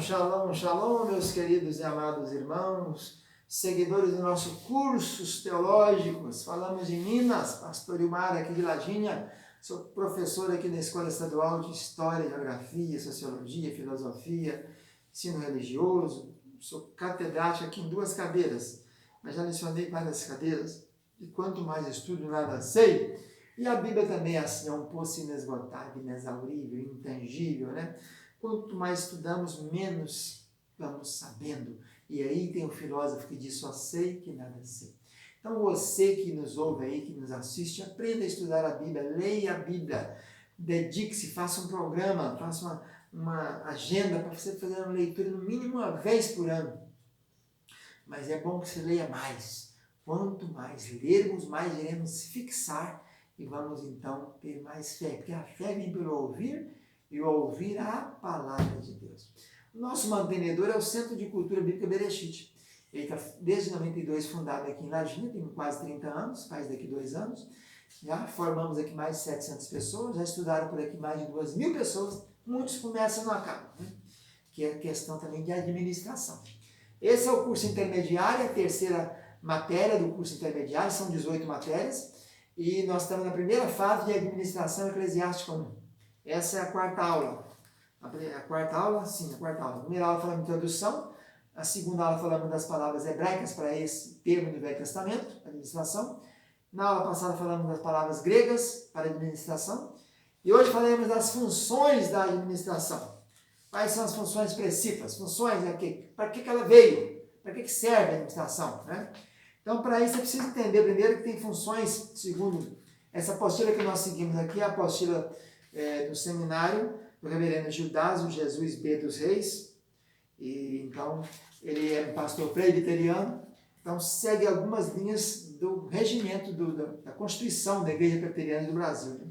Shalom, shalom, meus queridos e amados irmãos, seguidores dos nossos cursos teológicos. Falamos de Minas, pastor Ilmar aqui de Lajinha, sou professor aqui na Escola Estadual de História, Geografia, Sociologia, Filosofia, Ensino Religioso. Sou catedrático aqui em 2 cadeiras, mas já lecionei várias cadeiras, e quanto mais estudo, nada sei. E a Bíblia também é assim, é um poço inesgotável, inexaurível, intangível, né? Quanto mais estudamos, menos vamos sabendo. E aí tem um filósofo que diz, só sei que nada sei. Então você que nos ouve aí, que nos assiste, aprenda a estudar a Bíblia, leia a Bíblia, dedique-se, faça um programa, faça uma agenda para você fazer uma leitura no mínimo uma vez por ano. Mas é bom que você leia mais. Quanto mais lermos, mais iremos fixar e vamos então ter mais fé. Porque a fé vem pelo ouvir e ouvir a palavra de Deus. O nosso mantenedor é o Centro de Cultura Bíblica Bereshit. Ele está desde 92 fundado aqui em Lajinha, tem quase 30 anos, faz daqui 2 anos. Já formamos aqui mais de 700 pessoas, já estudaram por aqui mais de 2.000 pessoas, muitos começam e não acabam, né? Que é questão também de administração. Esse é o curso intermediário, a terceira matéria do curso intermediário, são 18 matérias, e nós estamos na primeira fase de administração eclesiástica 1. Essa é a quarta aula. A quarta aula. A primeira aula falamos de introdução, a segunda aula falamos das palavras hebraicas para esse termo do Velho Testamento, administração. Na aula passada falamos das palavras gregas para administração. E hoje falaremos das funções da administração. Quais são as funções principais? Funções, né? Para que ela veio? Para que serve a administração? Né? Então, para isso, é preciso entender primeiro que tem funções, segundo essa apostila que nós seguimos aqui, a apostila do seminário do reverendo Gildásio Jesus B. dos Reis. E, então, ele é um pastor presbiteriano, então segue algumas linhas do regimento da Constituição da Igreja Presbiteriana do Brasil, né?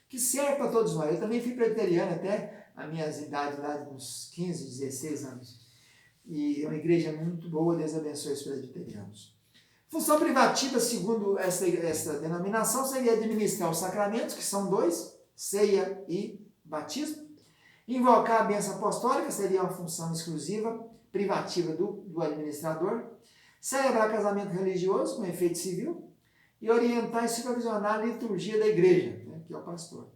Que serve para todos nós. Eu também fui presbiteriano até a minhas idades lá, de uns 15, 16 anos. E é uma igreja muito boa, Deus abençoe os presbiterianos. Função privativa, segundo essa denominação, seria administrar os sacramentos, que são 2, ceia e batismo. Invocar a bênção apostólica seria uma função exclusiva, privativa do administrador. Celebrar casamento religioso, com efeito civil. E orientar e supervisionar a liturgia da igreja, né, que é o pastor.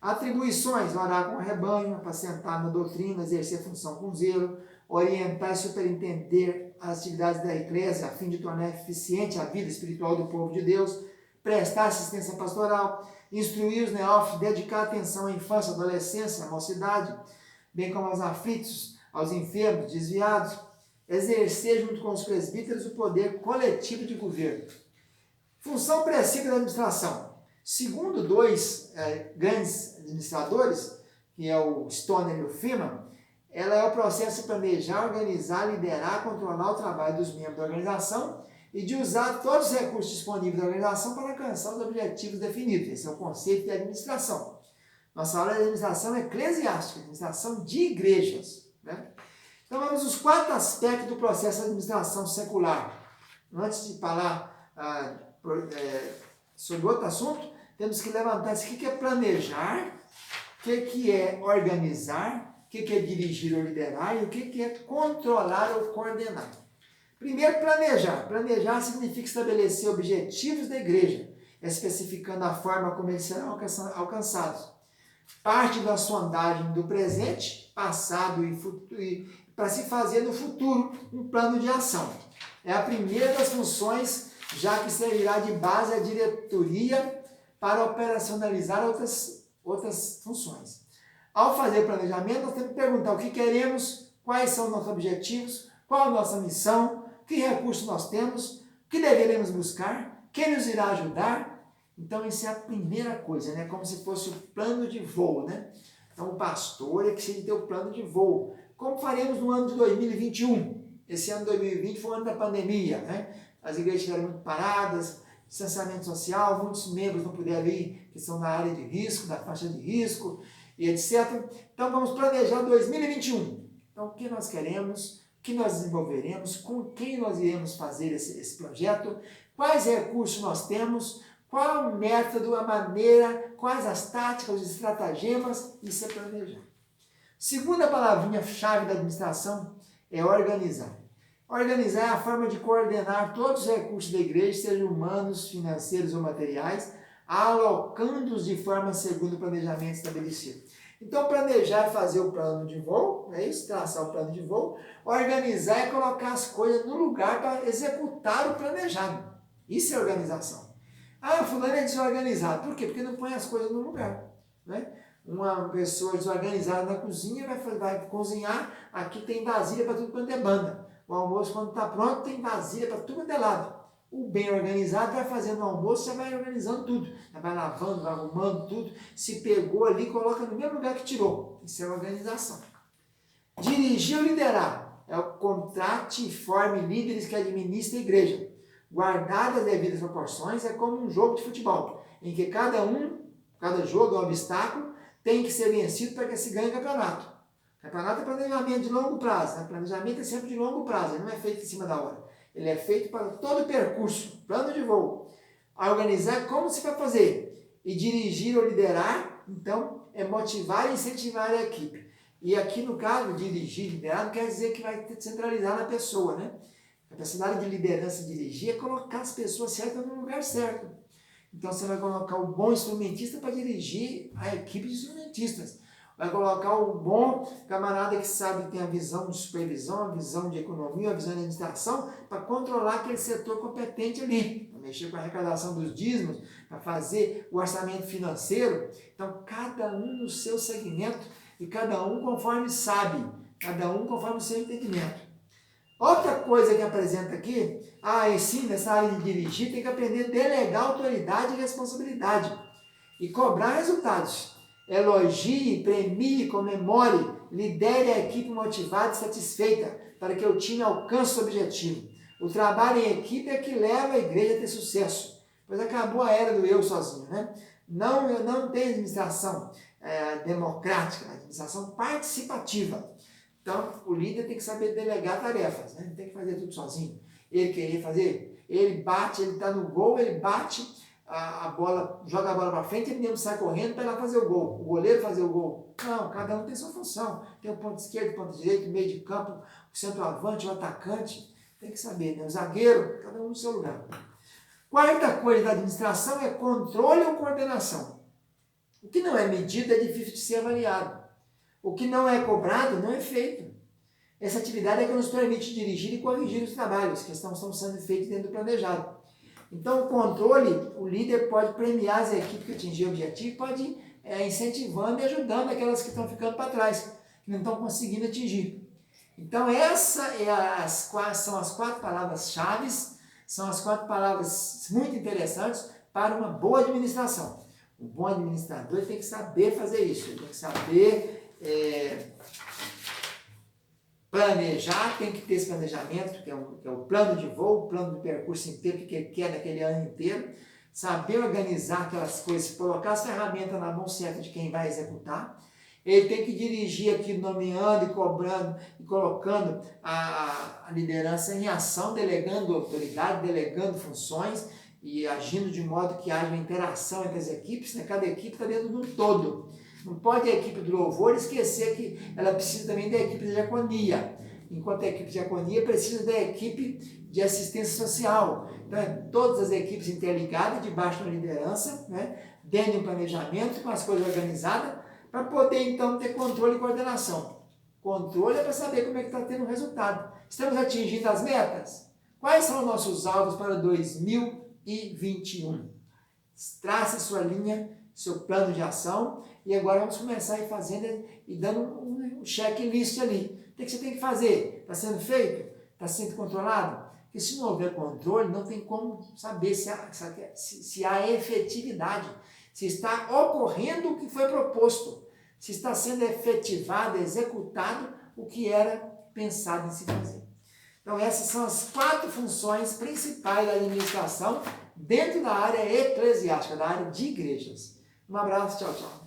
Atribuições, orar com o rebanho, apacentar na doutrina, exercer a função com zelo, orientar e superintender as atividades da eclésia, a fim de tornar eficiente a vida espiritual do povo de Deus, prestar assistência pastoral, instruir os neófitos, dedicar atenção à infância, adolescência, à mocidade, bem como aos aflitos, aos enfermos, desviados, exercer junto com os presbíteros o poder coletivo de governo. Função princípio da administração. Segundo 2 grandes administradores, que é o Stoner e o Freeman, ela é o processo de planejar, organizar, liderar, controlar o trabalho dos membros da organização e de usar todos os recursos disponíveis da organização para alcançar os objetivos definidos. Esse é o conceito de administração. Nossa aula de administração eclesiástica, administração de igrejas, né? Então vamos aos 4 aspectos do processo de administração secular. Antes de falar sobre outro assunto, temos que levantar isso. O que é planejar? O que é organizar? O que é dirigir ou liderar? E o que é controlar ou coordenar? Primeiro, planejar. Planejar significa estabelecer objetivos da igreja, especificando a forma como eles serão alcançados. Parte da sondagem do presente, passado e futuro, para se fazer no futuro um plano de ação. É a primeira das funções, já que servirá de base à diretoria para operacionalizar outras funções. Ao fazer planejamento, nós temos que perguntar o que queremos, quais são os nossos objetivos, qual a nossa missão, que recursos nós temos, o que deveremos buscar, quem nos irá ajudar. Então, isso é a primeira coisa, né? Como se fosse o plano de voo, né? Então, o pastor é que precisa ter o plano de voo. Como faremos no ano de 2021? Esse ano de 2020 foi o ano da pandemia, né? As igrejas estiveram muito paradas, distanciamento social, muitos membros não puderam ir, que são na área de risco, da faixa de risco, e etc. Então, vamos planejar 2021. Então, o que nós queremos, o que nós desenvolveremos, com quem nós iremos fazer esse projeto, quais recursos nós temos, qual o método, a maneira, quais as táticas, os estratagemas, isso é planejar. Segunda palavrinha-chave da administração é organizar. Organizar é a forma de coordenar todos os recursos da igreja, sejam humanos, financeiros ou materiais, alocando-os de forma segundo o planejamento estabelecido. Então, planejar é fazer o plano de voo, é isso? Traçar o plano de voo. Organizar é colocar as coisas no lugar para executar o planejado. Isso é organização. Ah, fulano é desorganizado. Por quê? Porque não põe as coisas no lugar. Né? Uma pessoa desorganizada na cozinha vai cozinhar, aqui tem vasilha para tudo quanto é banda. O almoço, quando está pronto, tem vasilha para tudo quanto é lado. O bem organizado vai fazendo o almoço, já vai organizando tudo. Já vai lavando, vai arrumando tudo. Se pegou ali, coloca no mesmo lugar que tirou. Isso é organização. Dirigir ou liderar é o contrate e forme líderes que administram a igreja. Guardadas as devidas proporções, é como um jogo de futebol, em que cada jogo é um obstáculo, tem que ser vencido para que se ganhe o campeonato. Campeonato é planejamento de longo prazo. Né? Planejamento é sempre de longo prazo, ele não é feito em cima da hora. Ele é feito para todo o percurso, plano de voo. A organizar como se vai fazer. E dirigir ou liderar, então, é motivar e incentivar a equipe. E aqui, no caso, dirigir e liderar, não quer dizer que vai centralizar na pessoa, né? A capacidade de liderança e dirigir é colocar as pessoas certas no lugar certo. Então, você vai colocar o bom instrumentista para dirigir a equipe de instrumentistas. Vai colocar o bom camarada que sabe, tem a visão de supervisão, a visão de economia, a visão de administração, para controlar aquele setor competente ali, para mexer com a arrecadação dos dízimos, para fazer o orçamento financeiro. Então, cada um no seu segmento e cada um conforme sabe, cada um conforme o seu entendimento. Outra coisa que apresenta aqui, sim, nessa área de dirigir, tem que aprender a delegar autoridade e responsabilidade e cobrar resultados. Elogie, premie, comemore, lidere a equipe motivada e satisfeita para que o time alcance o objetivo. O trabalho em equipe é que leva a igreja a ter sucesso, pois acabou a era do eu sozinho, né? Não tem administração democrática, administração participativa. Então, o líder tem que saber delegar tarefas, né? Não tem que fazer tudo sozinho. Ele querer fazer, ele bate, ele está no gol, ele bate a bola, joga a bola para frente, ele mesmo sai correndo para ir lá fazer o gol. O goleiro fazer o gol. Não, cada um tem sua função. Tem o ponto esquerdo, o ponto direito, o meio de campo, o centroavante, o atacante. Tem que saber, né? O zagueiro, cada um no seu lugar. Quarta coisa da administração é controle ou coordenação. O que não é medido é difícil de ser avaliado. O que não é cobrado não é feito. Essa atividade é que nos permite dirigir e corrigir os trabalhos que estão sendo feitos dentro do planejado. Então, o controle, o líder pode premiar as equipes que atingir o objetivo, pode ir incentivando e ajudando aquelas que estão ficando para trás, que não estão conseguindo atingir. Então, são as 4 palavras-chave, são as 4 palavras muito interessantes para uma boa administração. O bom administrador tem que saber fazer isso, ele tem que saber planejar, tem que ter esse planejamento, que é o plano de voo, o plano de percurso inteiro, que ele quer naquele ano inteiro, saber organizar aquelas coisas, colocar as ferramentas na mão certa de quem vai executar. Ele tem que dirigir aqui, nomeando e cobrando e colocando a liderança em ação, delegando autoridade, delegando funções e agindo de modo que haja uma interação entre as equipes, né? Cada equipe está dentro de um todo. Não pode a equipe do louvor esquecer que ela precisa também da equipe de diaconia, enquanto a equipe de diaconia precisa da equipe de assistência social. Então, todas as equipes interligadas, debaixo de uma liderança, né? Dentro de um planejamento, com as coisas organizadas, para poder, então, ter controle e coordenação. Controle é para saber como é que está tendo o resultado. Estamos atingindo as metas? Quais são os nossos alvos para 2021? Trace sua linha, seu plano de ação, e agora vamos começar a ir fazendo e dando um checklist ali. O que você tem que fazer? Está sendo feito? Está sendo controlado? Porque se não houver controle, não tem como saber se há efetividade, se está ocorrendo o que foi proposto, se está sendo efetivado, executado o que era pensado em se fazer. Então, essas são as 4 funções principais da administração dentro da área eclesiástica, da área de igrejas. Um abraço, tchau, tchau.